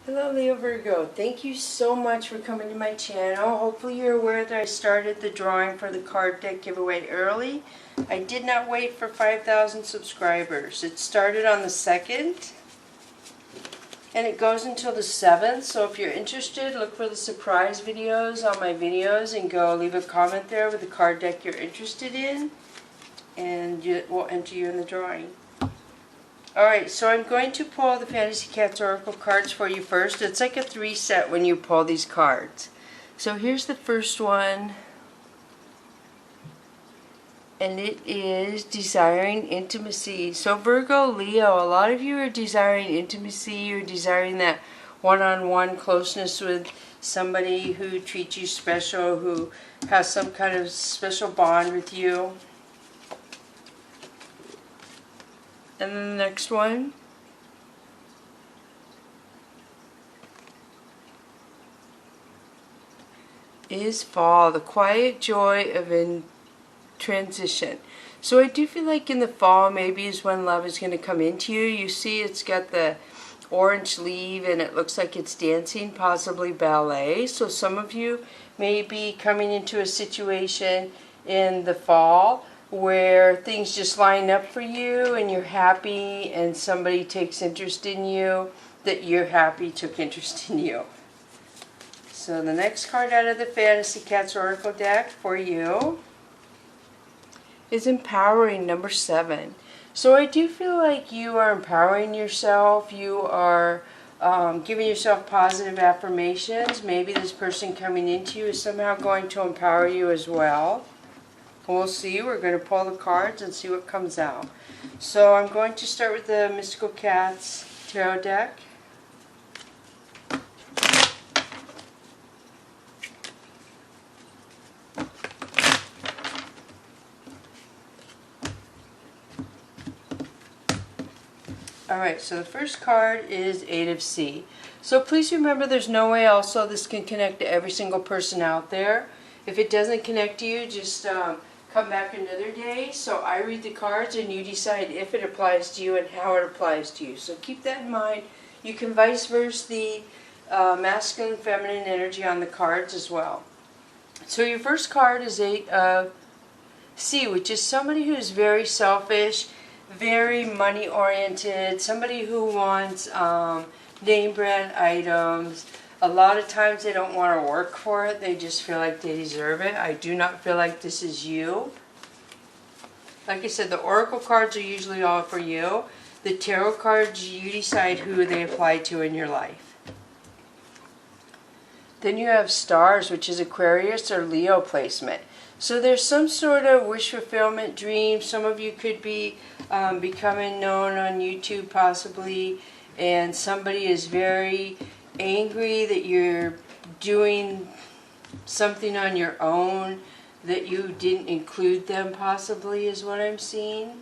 Hello Leo Virgo, thank you so much for coming to my channel. Hopefully you're aware that I started the drawing for the card deck giveaway early. I did not wait for 5,000 subscribers. It started on the 2nd and it goes until the 7th, so if you're interested, look for the surprise videos on my videos and go leave a comment there with the card deck you're interested in and we'll enter you in the drawing. Alright, so I'm going to pull the Fantasy Cats Oracle cards for you first. It's like a 3 set when you pull these cards. So here's the first one. And it is Desiring Intimacy. So Virgo, Leo, a lot of you are desiring intimacy. You're desiring that one-on-one closeness with somebody who treats you special, who has some kind of special bond with you. And then the next one is Fall, the quiet joy of transition. So I do feel like in the fall maybe is when love is going to come into you. You see it's got the orange leaf and it looks like it's dancing, possibly ballet. So some of you may be coming into a situation in the fall where things just line up for you and you're happy and somebody takes interest in you that you're happy took interest in you. So the next card out of the Fantasy Cats Oracle deck for you is Empowering, number 7. So I do feel like you are empowering yourself. You are giving yourself positive affirmations. Maybe this person coming into you is somehow going to empower you as well. We'll see. We're going to pull the cards and see what comes out. So I'm going to start with the Mystical Cats Tarot deck. Alright, so the first card is 8 of C. So please remember there's no way also this can connect to every single person out there. If it doesn't connect to you, just come back another day. So I read the cards and you decide if it applies to you and how it applies to you. So keep that in mind. You can vice versa the masculine and feminine energy on the cards as well. So your first card is 8 of C, which is somebody who's very selfish, very money oriented, somebody who wants name brand items. A lot of times they don't want to work for it, they just feel like they deserve it. I do not feel like this is you. Like I said, the Oracle cards are usually all for you. The Tarot cards, you decide who they apply to in your life. Then you have Stars, which is Aquarius or Leo placement. So there's some sort of wish fulfillment dream. Some of you could be becoming known on YouTube possibly, and somebody is very angry that you're doing something on your own, that you didn't include them possibly, is what I'm seeing.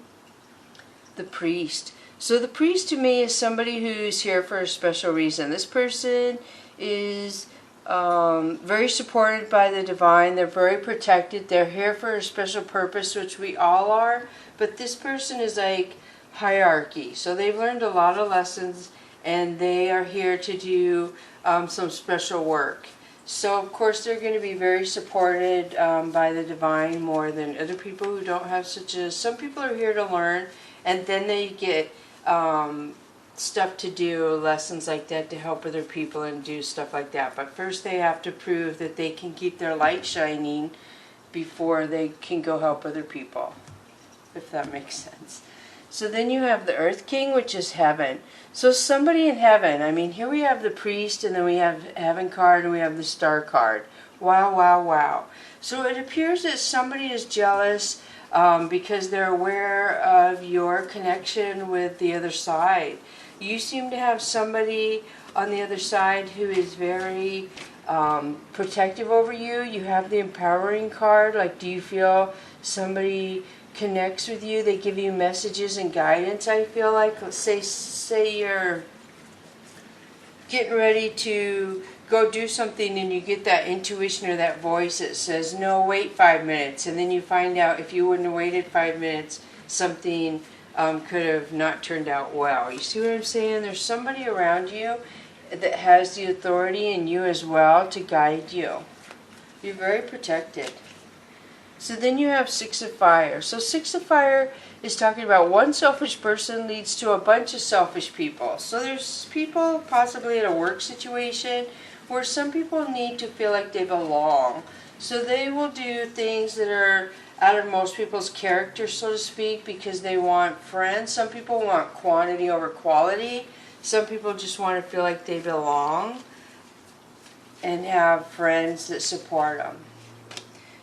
The Priest. So the Priest to me is somebody who's here for a special reason. This person is very supported by the divine. They're very protected. They're here for a special purpose, which we all are. But this person is like hierarchy. So they've learned a lot of lessons and they are here to do some special work. So of course they're going to be very supported by the divine more than other people who don't have such a... Some people are here to learn and then they get stuff to do, lessons like that to help other people and do stuff like that. But first they have to prove that they can keep their light shining before they can go help other people, if that makes sense. So then you have the Earth King, which is Heaven. So somebody in Heaven, I mean, here we have the Priest, and then we have Heaven card, and we have the Star card. Wow, wow, wow. So it appears that somebody is jealous because they're aware of your connection with the other side. You seem to have somebody on the other side who is very protective over you. You have the Empowering card. Like, do you feel somebody connects with you? They give you messages and guidance, I feel like. Let's say you're getting ready to go do something and you get that intuition or that voice that says, no, wait 5 minutes. And then you find out if you wouldn't have waited 5 minutes, something could have not turned out well. You see what I'm saying? There's somebody around you that has the authority in you as well to guide you. You're very protected. So then you have Six of Fire. So Six of Fire is talking about one selfish person leads to a bunch of selfish people. So there's people possibly in a work situation where some people need to feel like they belong. So they will do things that are out of most people's character, so to speak, because they want friends. Some people want quantity over quality. Some people just want to feel like they belong and have friends that support them.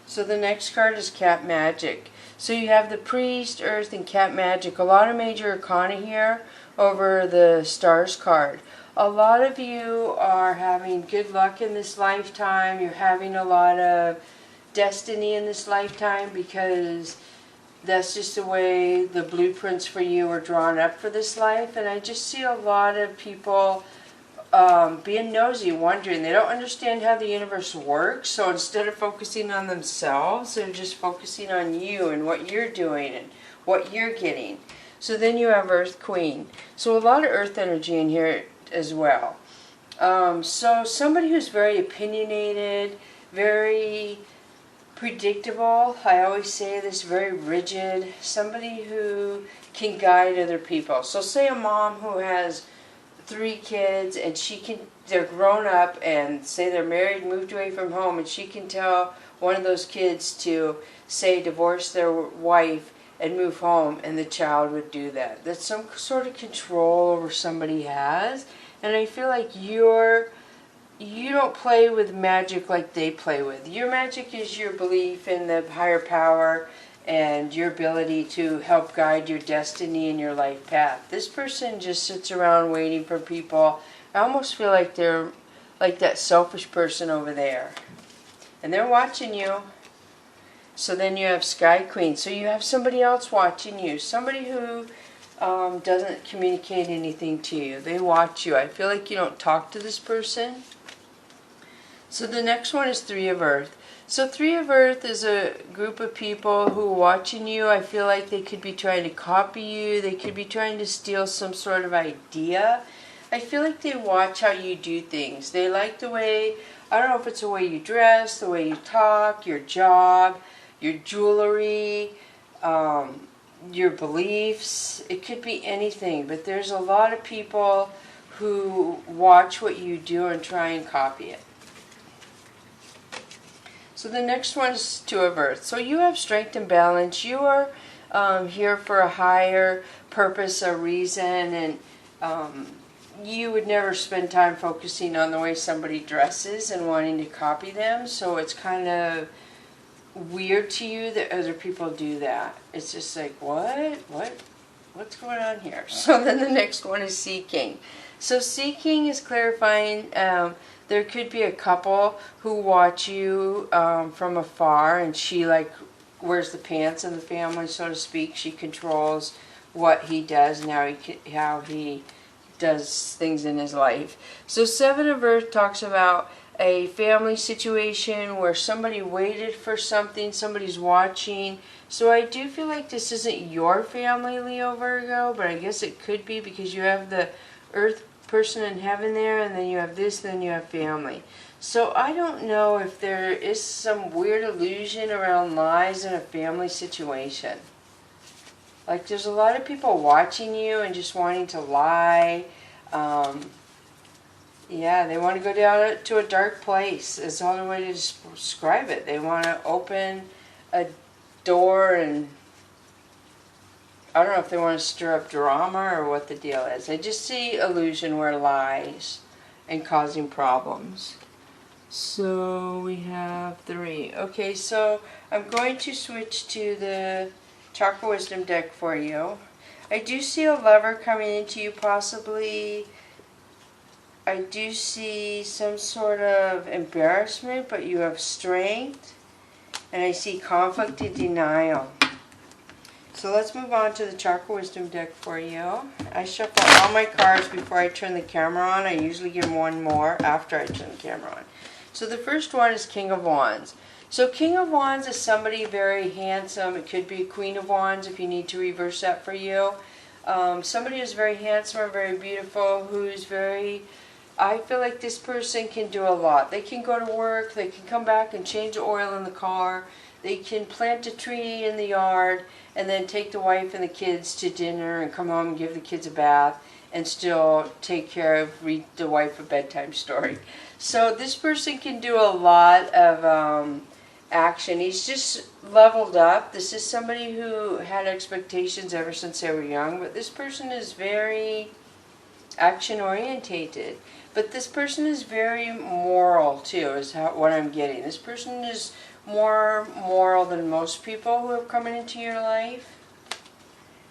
So the next card is Cat Magic. So you have the Priest, Earth, and Cat Magic. A lot of major arcana here over the Stars card. A lot of you are having good luck in this lifetime. You're having a lot of destiny in this lifetime because that's just the way the blueprints for you are drawn up for this life. And I just see a lot of people being nosy, wondering. They don't understand how the universe works, so instead of focusing on themselves, they're just focusing on you and what you're doing and what you're getting. So then you have Earth Queen. So a lot of earth energy in here as well. So somebody who's very opinionated, very predictable, I always say this, very rigid, somebody who can guide other people. So say a mom who has 3 kids and they're grown up and say they're married, moved away from home, and she can tell one of those kids to say divorce their wife and move home, and the child would do that. That's some sort of control over somebody has, and I feel like you don't play with magic like they play with. Your magic is your belief in the higher power and your ability to help guide your destiny and your life path. This person just sits around waiting for people. I almost feel like they're like that selfish person over there. And they're watching you. So then you have Sky Queen. So you have somebody else watching you. Somebody who doesn't communicate anything to you. They watch you. I feel like you don't talk to this person. So the next one is Three of Earth. So Three of Earth is a group of people who are watching you. I feel like they could be trying to copy you. They could be trying to steal some sort of idea. I feel like they watch how you do things. They like the way, I don't know if it's the way you dress, the way you talk, your job, your jewelry, your beliefs. It could be anything, but there's a lot of people who watch what you do and try and copy it. So the next one is Two of Earth. So you have strength and balance. You are here for a higher purpose, a reason, and you would never spend time focusing on the way somebody dresses and wanting to copy them. So it's kind of weird to you that other people do that. It's just like, what's going on here? So then the next one is Seeking. So Seeking is clarifying. There could be a couple who watch you from afar, and she like wears the pants in the family, so to speak. She controls what he does and how he does things in his life. So Seven of Earth talks about a family situation where somebody waited for something, somebody's watching. So I do feel like this isn't your family, Leo Virgo, but I guess it could be because you have the Earth person in heaven there, and then you have this, then you have family. So I don't know if there is some weird illusion around lies in a family situation. Like there's a lot of people watching you and just wanting to lie. Yeah, they want to go down to a dark place. It's the only way to describe it. They want to open a door and I don't know if they want to stir up drama or what the deal is. I just see illusion where lies and causing problems. So we have 3. Okay, so I'm going to switch to the Chakra Wisdom deck for you. I do see a lover coming into you possibly. I do see some sort of embarrassment, but you have strength. And I see conflict and denial. So let's move on to the Chakra Wisdom deck for you. I shuffle all my cards before I turn the camera on. I usually give them one more after I turn the camera on. So the first one is King of Wands. So King of Wands is somebody very handsome. It could be Queen of Wands if you need to reverse that for you. Somebody who's very handsome or very beautiful, who's very I feel like this person can do a lot. They can go to work, they can come back and change the oil in the car, they can plant a tree in the yard, and then take the wife and the kids to dinner and come home and give the kids a bath and still take care of, read the wife a bedtime story. So this person can do a lot of action. He's just leveled up. This is somebody who had expectations ever since they were young, but this person is very action orientated. But this person is very moral too, is what I'm getting. This person is more moral than most people who are coming into your life.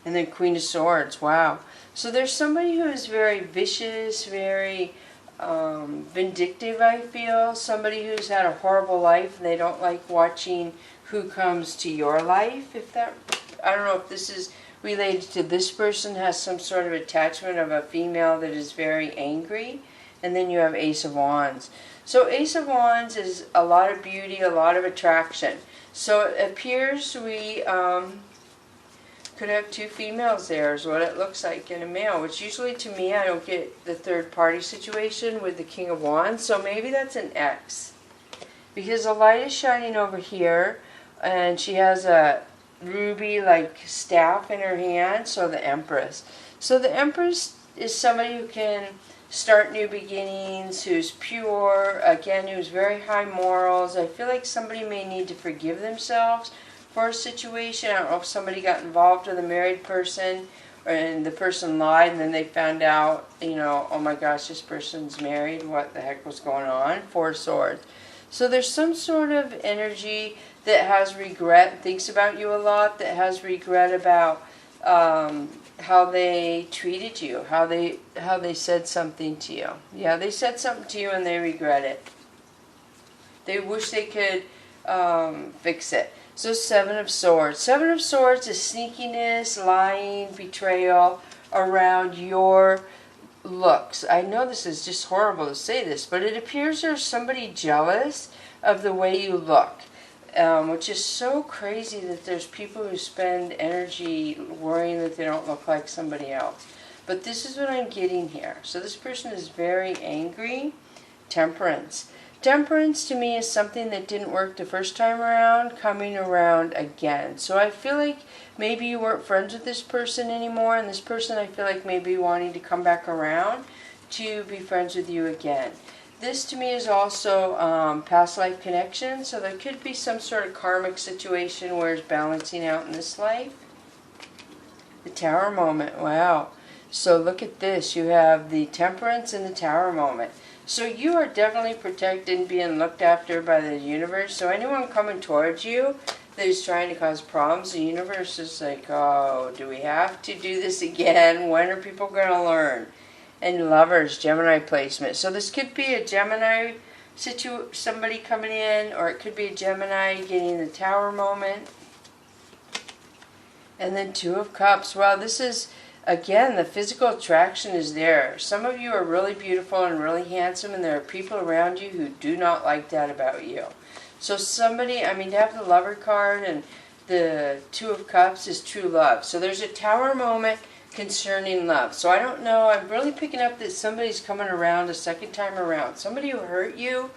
And then Queen of Swords, wow. So there's somebody who is very vicious, very vindictive, I feel. Somebody who's had a horrible life and they don't like watching who comes to your life. If that, I don't know if this is related to this person, has some sort of attachment of a female that is very angry. And then you have Ace of Wands. So Ace of Wands is a lot of beauty, a lot of attraction. So it appears we could have two females there is what it looks like in a male, which usually to me I don't get the third party situation with the King of Wands. So maybe that's an X. Because the light is shining over here and she has a ruby like staff in her hand, so the Empress. So the Empress is somebody who can start new beginnings, who's pure, again, who's very high morals. I feel like somebody may need to forgive themselves for a situation. I don't know if somebody got involved with a married person and the person lied and then they found out, you know, oh my gosh, this person's married, what the heck was going on? Four of Swords. So there's some sort of energy that has regret, thinks about you a lot, that has regret about how they treated you, how they said something to you. Yeah, they said something to you and they regret it. They wish they could fix it. So Seven of Swords. Seven of Swords is sneakiness, lying, betrayal around your looks. I know this is just horrible to say this, but it appears there's somebody jealous of the way you look. Which is so crazy that there's people who spend energy worrying that they don't look like somebody else. But this is what I'm getting here. So this person is very angry. Temperance. Temperance to me is something that didn't work the first time around, coming around again. So I feel like maybe you weren't friends with this person anymore, and this person I feel like maybe wanting to come back around to be friends with you again. This to me is also past life connection, so there could be some sort of karmic situation where it's balancing out in this life. The Tower moment, wow. So look at this, you have the Temperance and the Tower moment. So you are definitely protected and being looked after by the universe. So anyone coming towards you that is trying to cause problems, the universe is like, oh, do we have to do this again? When are people going to learn? And Lovers, Gemini placement. So this could be a Gemini somebody coming in, or it could be a Gemini getting the Tower moment. And then Two of Cups. Wow, this is, again, the physical attraction is there. Some of you are really beautiful and really handsome, and there are people around you who do not like that about you. So somebody, I mean, to have the Lover card and the Two of Cups is true love. So there's a Tower moment concerning love. So I don't know, I'm really picking up that somebody's coming around a second time around. Somebody who hurt you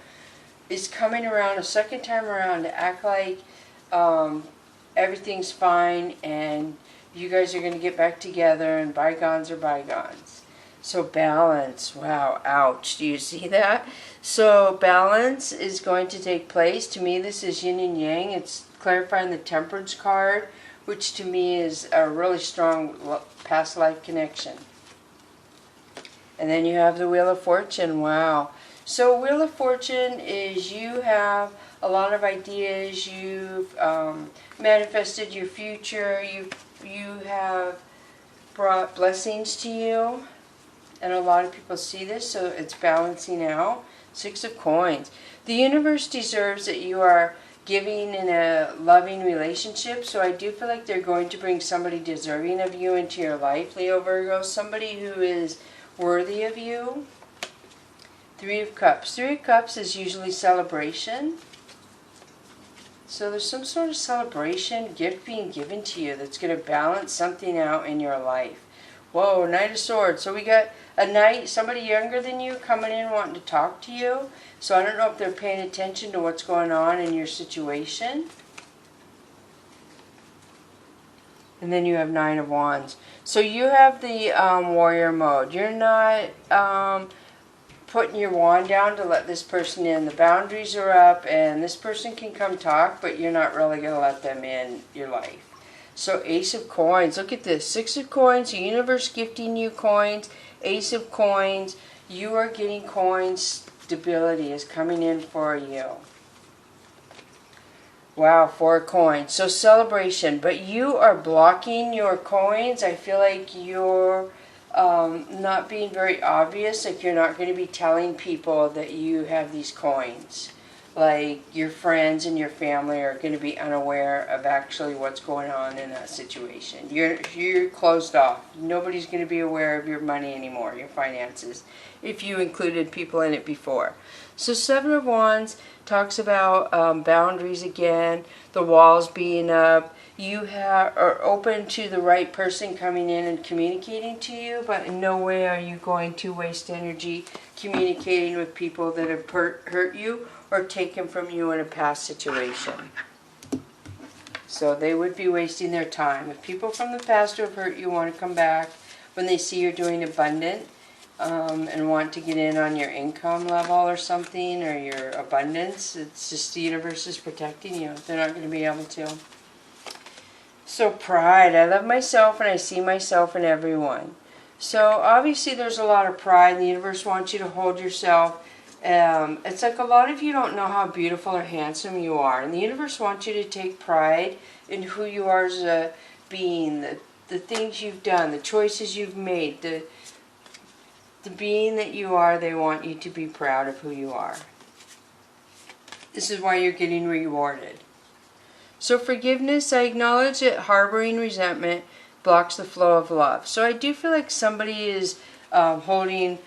is coming around a second time around to act like everything's fine and you guys are going to get back together and bygones are bygones. So Balance, wow, ouch, do you see that? So Balance is going to take place. To me this is yin and yang. It's clarifying the Temperance card, which to me is a really strong past life connection. And then you have the Wheel of Fortune, wow. So Wheel of Fortune is you have a lot of ideas, you've manifested your future, you have brought blessings to you, and a lot of people see this, so it's balancing out. Six of Coins. The universe deserves that you are giving in a loving relationship, so I do feel like they're going to bring somebody deserving of you into your life, Leo, Virgo, somebody who is worthy of you. Three of Cups. Three of Cups is usually celebration. So there's some sort of celebration, gift being given to you that's going to balance something out in your life. Whoa, Knight of Swords. So we got a knight, somebody younger than you coming in wanting to talk to you. So I don't know if they're paying attention to what's going on in your situation. And then you have Nine of Wands. So you have the warrior mode. You're not putting your wand down to let this person in. The boundaries are up and this person can come talk, but you're not really going to let them in your life. So Ace of Coins, look at this. 6 of Coins, the universe gifting you coins. Ace of Coins, you are getting coins. Stability is coming in for you. Wow, 4 coins. So celebration, but you are blocking your coins. I feel like you're not being very obvious. Like you're not going to be telling people that you have these coins. Like your friends and your family are going to be unaware of actually what's going on in that situation. You're closed off. Nobody's going to be aware of your money anymore, your finances, if you included people in it before. So 7 of Wands talks about boundaries again, the walls being up. You are open to the right person coming in and communicating to you, but in no way are you going to waste energy communicating with people that have hurt you or taken from you in a past situation. So they would be wasting their time. If people from the past who have hurt you want to come back when they see you're doing abundant and want to get in on your income level or something, or your abundance, it's just the universe is protecting you. They're not going to be able to. So pride. I love myself and I see myself in everyone. So obviously there's a lot of pride. The universe wants you to hold yourself. It's like a lot of you don't know how beautiful or handsome you are. And the universe wants you to take pride in who you are as a being, the things you've done, the choices you've made, the being that you are. They want you to be proud of who you are. This is why you're getting rewarded. So forgiveness, I acknowledge that harboring resentment blocks the flow of love. So I do feel like somebody is holding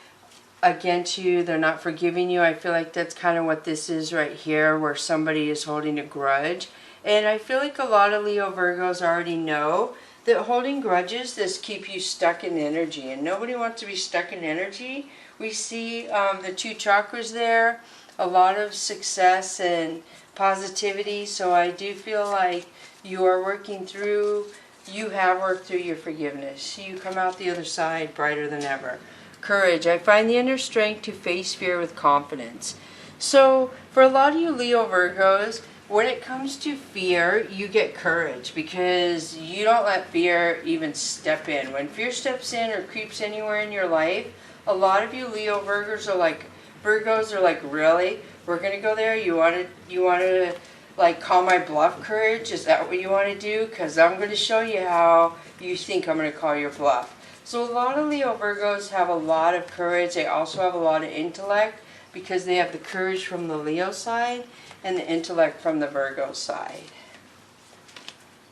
against you. They're not forgiving you. I feel like that's kind of what this is right here, where somebody is holding a grudge. And I feel like a lot of Leo Virgos already know that holding grudges just keep you stuck in energy. And nobody wants to be stuck in energy. We see the 2 chakras there, a lot of success and positivity. So I do feel like you are working through, you have worked through your forgiveness. You come out the other side brighter than ever. Courage. I find the inner strength to face fear with confidence. So for a lot of you Leo Virgos, when it comes to fear, you get courage because you don't let fear even step in. When fear steps in or creeps anywhere in your life, a lot of you Leo Virgos are like, really? We're going to go there? You want to like call my bluff, courage? Is that what you want to do? Because I'm going to show you how you think I'm going to call your bluff. So a lot of Leo Virgos have a lot of courage. They also have a lot of intellect because they have the courage from the Leo side and the intellect from the Virgo side.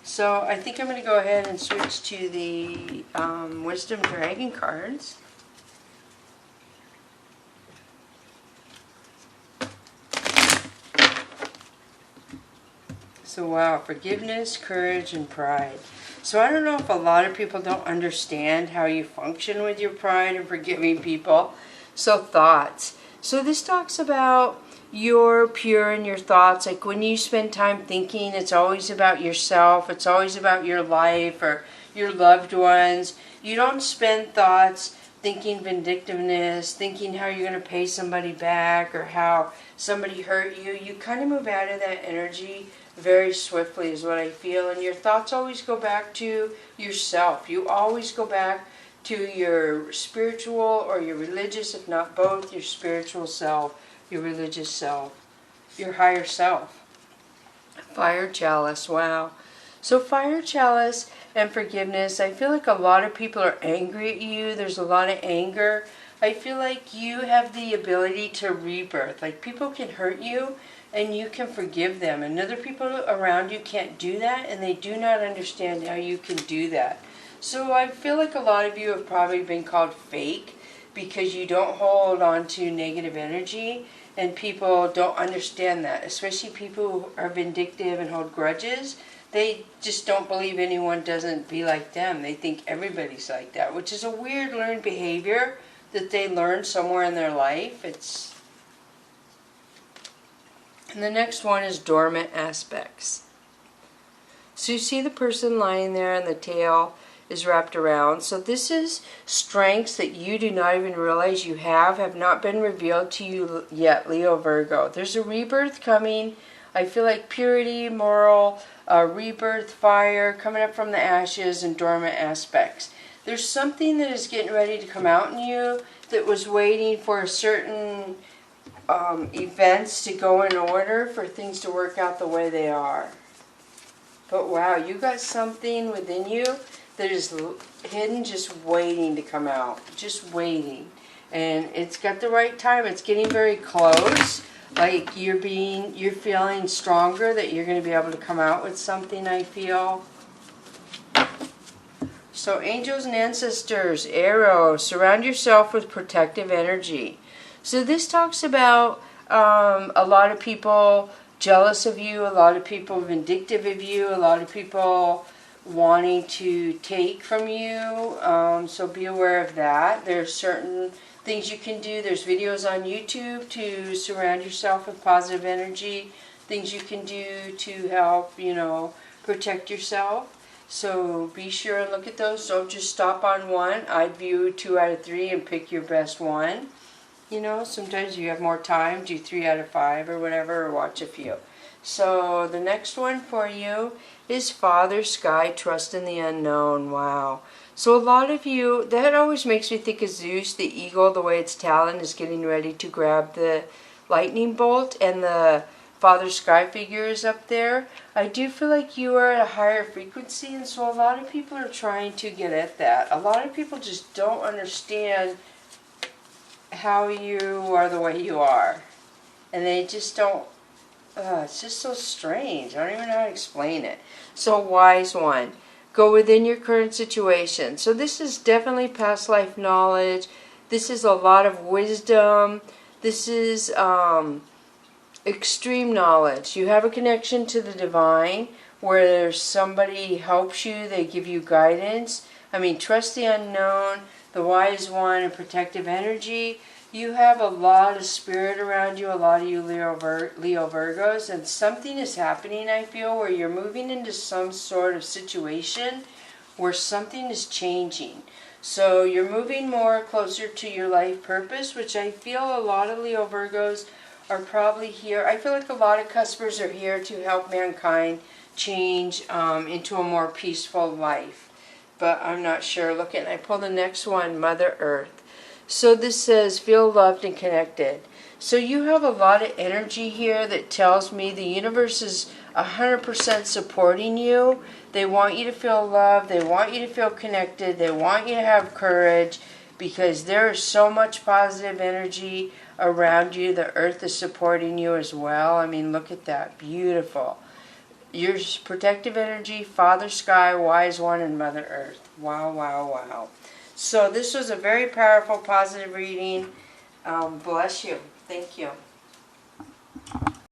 So I think I'm going to go ahead and switch to the Wisdom Dragon cards. So wow, forgiveness, courage, and pride. So I don't know if a lot of people don't understand how you function with your pride and forgiving people. So thoughts. So this talks about you're pure in your thoughts. Like when you spend time thinking, it's always about yourself. It's always about your life or your loved ones. You don't spend thoughts thinking vindictiveness, thinking how you're going to pay somebody back or how somebody hurt you. You kind of move out of that energy very swiftly is what I feel. And your thoughts always go back to yourself. You always go back to your spiritual or your religious, if not both, your spiritual self, your religious self, your higher self. Fire chalice, wow. So fire chalice and forgiveness, I feel like a lot of people are angry at you. There's a lot of anger. I feel like you have the ability to rebirth. Like people can hurt you and you can forgive them. And other people around you can't do that, and they do not understand how you can do that. So I feel like a lot of you have probably been called fake because you don't hold on to negative energy, and people don't understand that, especially people who are vindictive and hold grudges. they just don't believe anyone doesn't be like them. They think everybody's like that, which is a weird learned behavior that they learn somewhere in their life. And the next one is dormant aspects. So you see the person lying there and the tail is wrapped around. So this is strengths that you do not even realize you have not been revealed to you yet, Leo Virgo. There's a rebirth coming. I feel like purity, moral, rebirth, fire, coming up from the ashes, and dormant aspects. There's something that is getting ready to come out in you that was waiting for certain events to go in order for things to work out the way they are. But wow, you got something within you that is hidden, just waiting to come out. Just waiting. And it's got the right time. It's getting very close. Like you're feeling stronger that you're going to be able to come out with something, I feel. So angels and ancestors, arrow, surround yourself with protective energy. So this talks about a lot of people jealous of you, a lot of people vindictive of you, a lot of people wanting to take from you. So be aware of that. There's certain things you can do. There's videos on YouTube to surround yourself with positive energy. Things you can do to help, protect yourself. So be sure and look at those. Don't just stop on one. I'd view 2 out of 3 and pick your best one. Sometimes you have more time, do 3 out of 5 or whatever, or watch a few. So the next one for you is Father Sky, Trust in the Unknown. Wow. So a lot of you, that always makes me think of Zeus, the eagle, the way its talon is getting ready to grab the lightning bolt, and the Father Sky figure is up there. I do feel like you are at a higher frequency, and so a lot of people are trying to get at that. A lot of people just don't understand how you are the way you are. And they just don't, it's just so strange. I don't even know how to explain it. So wise one, go within your current situation. So this is definitely past life knowledge. This is a lot of wisdom. This is extreme knowledge. You have a connection to the divine where somebody helps you, they give you guidance. Trust the unknown, the wise one, and protective energy. You have a lot of spirit around you, a lot of you Leo Virgos, and something is happening, I feel, where you're moving into some sort of situation where something is changing. So you're moving more closer to your life purpose, which I feel a lot of Leo Virgos are probably here. I feel like a lot of Cuspers are here to help mankind change into a more peaceful life. But I'm not sure. Look at, I pull the next one, Mother Earth. So this says, feel loved and connected. So you have a lot of energy here that tells me the universe is 100% supporting you. They want you to feel loved. They want you to feel connected. They want you to have courage because there is so much positive energy around you. The earth is supporting you as well. Look at that. Beautiful. Your protective energy, Father Sky, Wise One, and Mother Earth. Wow, wow, wow. So this was a very powerful, positive reading. Bless you. Thank you.